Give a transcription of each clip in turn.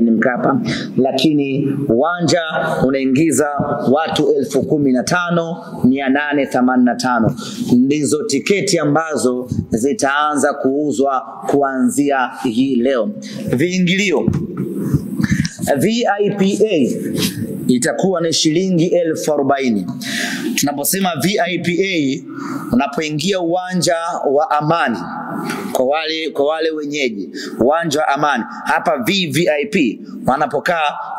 Mkapa, lakini uwanja unaingiza watu 15,885. Ndizo tiketi ambazo zitaanza kuuzwa kuanzia hii leo. Viingilio VIPA itakuwa ni shilingi 40,000. Tunaposema VIPA, unapoingia uwanja wa Amani, kwa wale wenyeji uwanja wa Amani, hapa VVIP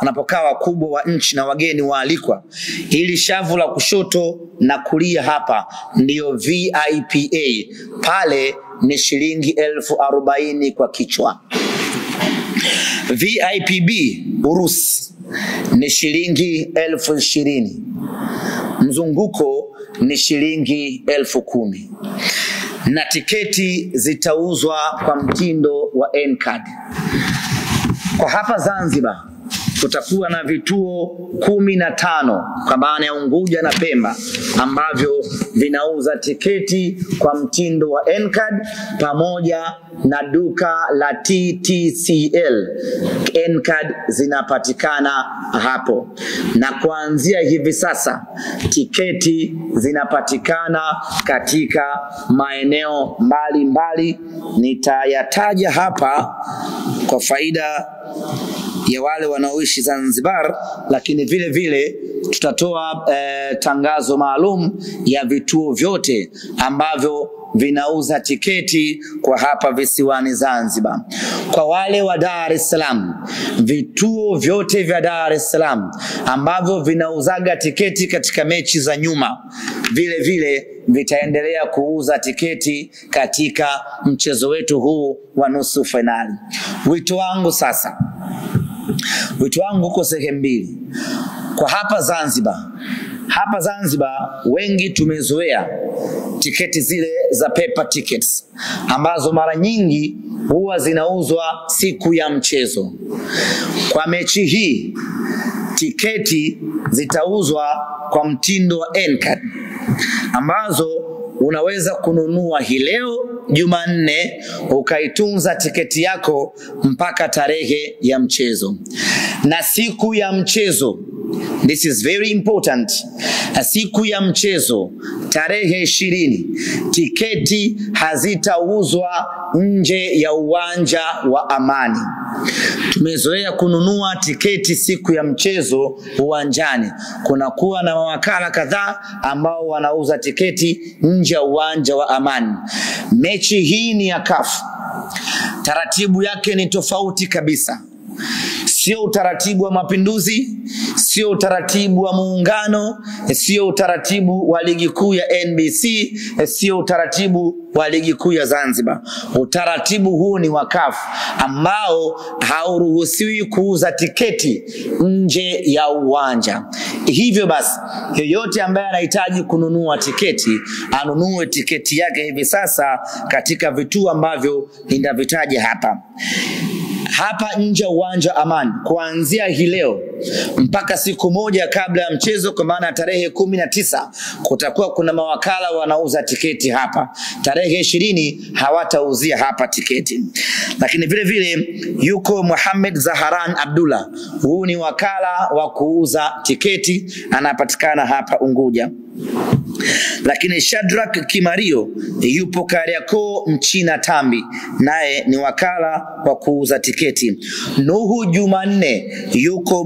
wanapokaa wakubwa wa nchi na wageni waalikwa, ili shavu la kushoto na kulia hapa ndio VIPA, pale ni shilingi 40,000 kwa kichwa. VIPB Urusi ni shilingi 20,000. Mzunguko ni shilingi 10,000. Na tiketi zitauzwa kwa mtindo wa N-card. Kwa hapa Zanzibar tutakuwa na vituo 15 kwa maana ya Unguja na Pemba ambavyo vinauza tiketi kwa mtindo wa N-card pamoja na duka la TTCL. N-card zinapatikana hapo, na kuanzia hivi sasa tiketi zinapatikana katika maeneo mbalimbali. Nitayataja hapa kwa faida ya wale wanaoishi Zanzibar, lakini vile vile tutatoa tangazo maalum ya vituo vyote ambavyo vinauza tiketi kwa hapa visiwani Zanzibar. Kwa wale wa Dar es Salaam, vituo vyote vya Dar es Salaam ambavyo vinauzaga tiketi katika mechi za nyuma, vile vile vitaendelea kuuza tiketi katika mchezo wetu huu wa nusu finali. Wito wangu uko sehemu mbili. Kwa hapa Zanzibar wengi tumezoea tiketi zile za paper tickets ambazo mara nyingi huwa zinauzwa siku ya mchezo. Kwa mechi hii tiketi zitauzwa kwa mtindo wa N-card ambazo unaweza kununua hii leo Jumanne, ukaitunza tiketi yako mpaka tarehe ya mchezo. Na siku ya mchezo, this is very important, siku ya mchezo tarehe 20, tiketi hazitauzwa nje ya uwanja wa Amani. Tumezoea kununua tiketi siku ya mchezo uwanjani. Kunakuwa na mawakala kadhaa ambao wanauza tiketi nje ya uwanja wa Amani. Mechi hii ni ya CAF. Taratibu yake ni tofauti kabisa. Sio utaratibu wa Mapinduzi, sio utaratibu wa Muungano, sio utaratibu wa ligi kuu ya NBC, sio utaratibu wa ligi kuu ya Zanzibar. Utaratibu huu ni wa CAF ambao hauruhusiwi kuuza tiketi nje ya uwanja. Hivyo basi, yeyote ambaye anahitaji kununua tiketi, anunue tiketi yake hivi sasa katika vituo ambavyo ninavitaja hapa. Hapa nje uwanja Amani, kuanzia hii leo mpaka siku moja kabla ya mchezo, kwa maana tarehe 19, kutakuwa kuna mawakala wanauza tiketi hapa. Tarehe 20 hawatauzia hapa tiketi. Lakini vile vile yuko Muhammad Zaharan Abdullah, huu ni wakala wa kuuza tiketi, anapatikana hapa Unguja. Lakini Shadrack Kimario yupo Kariakoo Mchina Tambi, naye ni wakala wa kuuza tiketi. Nuhu Jumanne yuko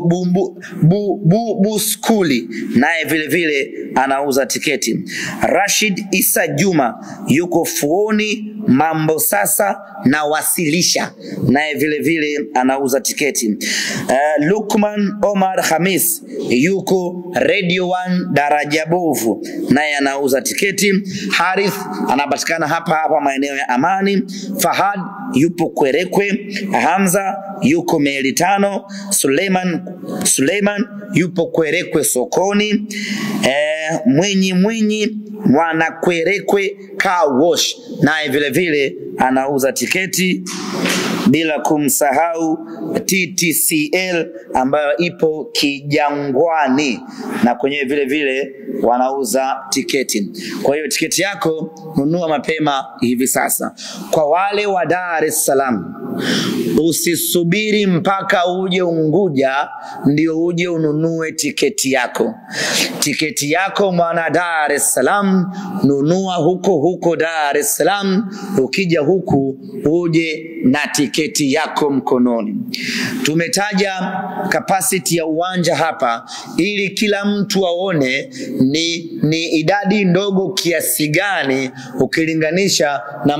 Buskuli, naye vile vile anauza tiketi. Rashid Isa Juma yuko Fuoni Mambo Sasa na Wasilisha, naye vile vile anauza tiketi. Lukman Omar Hamis yuko Radio 1 Daraja Bovu, naye anauza tiketi. Harith anapatikana hapa maeneo ya Amani. Fahad yupo Kwerekwe. Hamza yuko Meli 5. Suleiman yupo Kwerekwe sokoni. Mwinyi Mwana Kwerekwe Car Wash, naye vile vile anauza tiketi. Bila kumsahau TTCL ambayo ipo Kijangwani, na kwenye vile vile wanauza tiketi. Kwa hiyo tiketi yako nunua mapema hivi sasa. Kwa wale wa Dar es Salaam, usisubiri mpaka uje Unguja ndio uje ununue tiketi yako. Tiketi yako mwana Dar es Salaam, nunua huko Dar es Salaam. Ukija huku uje na tiketi yako mkononi. Tumetaja capacity ya uwanja hapa ili kila mtu aone ni idadi ndogo kiasi gani ukilinganisha na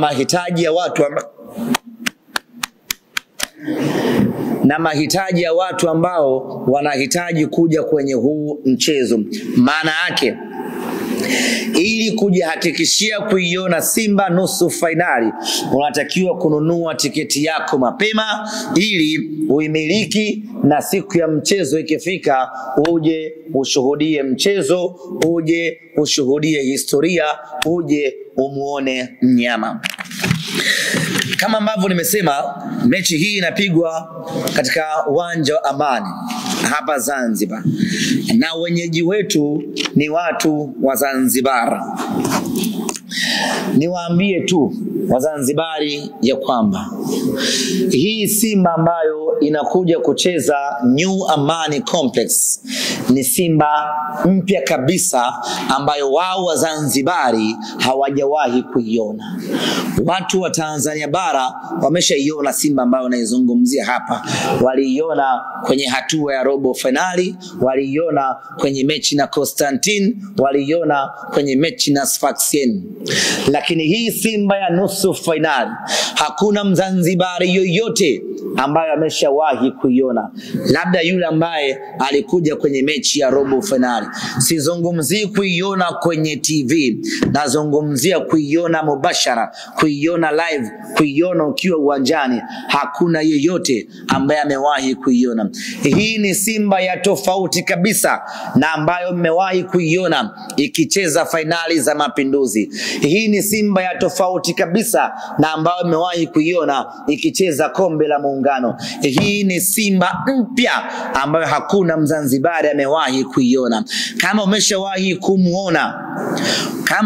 mahitaji ya watu ambao wanahitaji kuja kwenye huu mchezo. Maana yake ili kujihakikishia kuiona Simba nusu finali, unatakiwa kununua tiketi yako mapema ili uimiliki, na siku ya mchezo ikifika uje ushuhudie mchezo, uje ushuhudie historia, uje umuone mnyama. Kama ambavyo nimesema, mechi hii inapigwa katika uwanja wa Amani hapa Zanzibar, na wenyeji wetu ni watu wa Zanzibar. Niwaambie tu Wazanzibari ya kwamba hii Simba ambayo inakuja kucheza New Amani Complex ni Simba mpya kabisa ambayo wao Wazanzibari hawajawahi kuiona. Watu wa Tanzania bara wameshaiona Simba ambayo naizungumzia hapa. Waliiona kwenye hatua ya robo finali, waliiona kwenye mechi na Constantine, waliiona kwenye mechi na Sfaxien. Lakini hii Simba ya nusu finali hakuna Mzanzibari yoyote ambaye ameshawahi kuiona, labda yule ambaye alikuja kwenye mechi ya robo finali. Sizungumzii kuiona kwenye TV, nazungumzia kuiona mubashara, kuiona live, kuiona ukiwa uwanjani. Hakuna yeyote ambaye amewahi kuiona. Hii ni Simba ya tofauti kabisa na ambayo mmewahi kuiona ikicheza finali za Mapinduzi. Hii ni Simba ya tofauti kabisa na ambayo mmewahi kuiona ikicheza kombe la Muungano. Hii ni Simba mpya ambayo hakuna Mzanzibari amewahi kuiona. Kama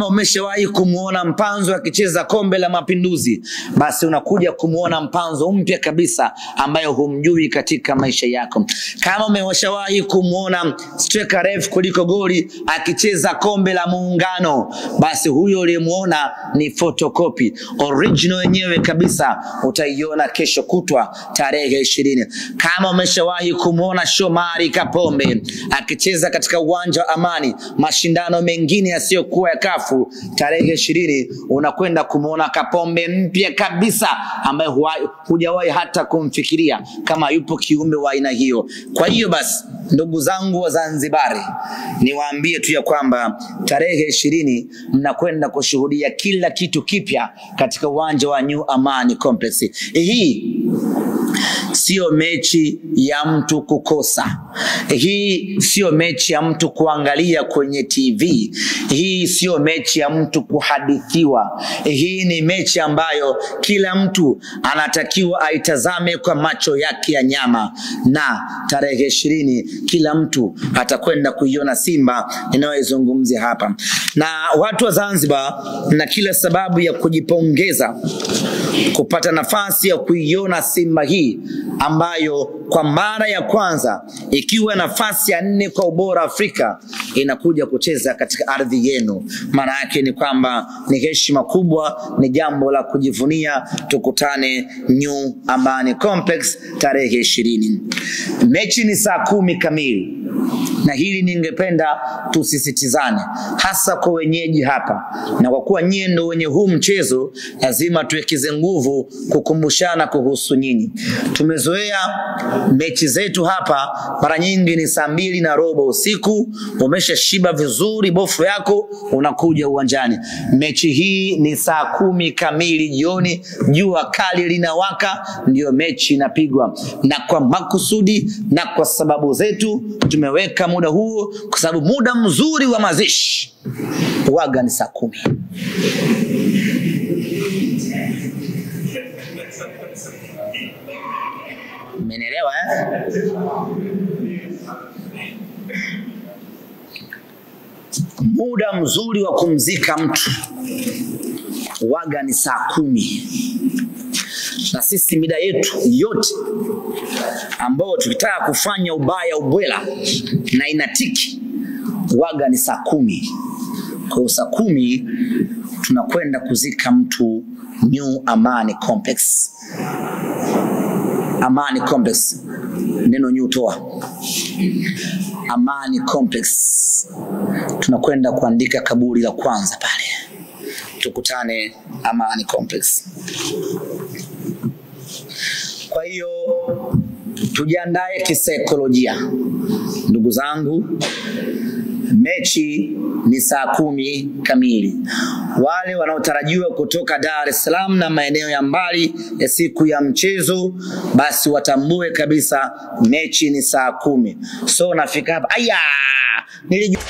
umeshawahi kumuona Mpanzo akicheza kombe la Mapinduzi, basi unakuja kumuona Mpanzo mpya kabisa ambayo humjui katika maisha yako. Kama umeshawahi kumuona striker refu kuliko goli akicheza kombe la Muungano, basi huyo uliyemuona ni photocopy. Original yenyewe kabisa utaiona kesho kutwa tarehe 20. Kama umeshawahi kumuona Shomari Kapombe akicheza katika uwanja wa Amani mashindano mengine yasiyokuwa ya kafu, tarehe 20 unakwenda kumuona Kapombe mpya kabisa ambaye hujawahi hata kumfikiria kama yupo kiumbe wa aina hiyo. Kwa hiyo basi, ndugu zangu wa Zanzibari, niwaambie tu ya kwamba tarehe 20 mnakwenda kushuhudia kila kitu kipya katika uwanja wa New Amani Complex. Hii sio mechi ya mtu kukosa. Hii sio mechi ya mtu kuangalia kwenye TV. Hii sio mechi ya mtu kuhadithiwa. Hii ni mechi ambayo kila mtu anatakiwa aitazame kwa macho yake ya nyama, na tarehe 20 kila mtu atakwenda kuiona Simba ninayozungumzia hapa. Na watu wa Zanzibar na kila sababu ya kujipongeza kupata nafasi ya kuiona Simba hii ambayo kwa mara ya kwanza ikiwa nafasi ya 4 kwa ubora Afrika inakuja kucheza katika ardhi yenu. Maana yake ni kwamba ni heshima kubwa, ni jambo la kujivunia. Tukutane New Amani Complex tarehe 20. Mechi ni saa 10 kamili. Na hili ningependa tusisitizane hasa kwa wenyeji hapa, na kwa kuwa nyie ndio wenye huu mchezo, lazima tuwekeze nguvu kukumbushana kuhusu nyinyi. Tumezoea mechi zetu hapa mara nyingi ni saa 2:15 usiku, umeshashiba vizuri bofu yako, unakuja uwanjani. Mechi hii ni saa 10 kamili jioni, jua kali linawaka, ndio mechi inapigwa. Na kwa makusudi na kwa sababu zetu tumeweka muda huo, kwa sababu muda mzuri wa mazishi waga ni saa 10. Mmenielewa Muda mzuri wa kumzika mtu waga ni saa 10. Na sisi mida yetu yote ambao tukitaka kufanya ubaya ubwela na inatiki waga ni saa 10. Kwa saa 10 tunakwenda kuzika mtu New Amani Complex. Amani Complex, neno new toa. Amani Complex, tunakwenda kuandika kaburi la kwanza pale. Tukutane Amani Complex. Kwa hiyo tujiandae kisaikolojia ndugu zangu. Mechi ni saa 10 kamili. Wale wanaotarajiwa kutoka Dar es Salaam na maeneo ya mbali ya siku ya mchezo, basi watambue kabisa mechi ni saa 10. So nafika hapa, aya, nilijua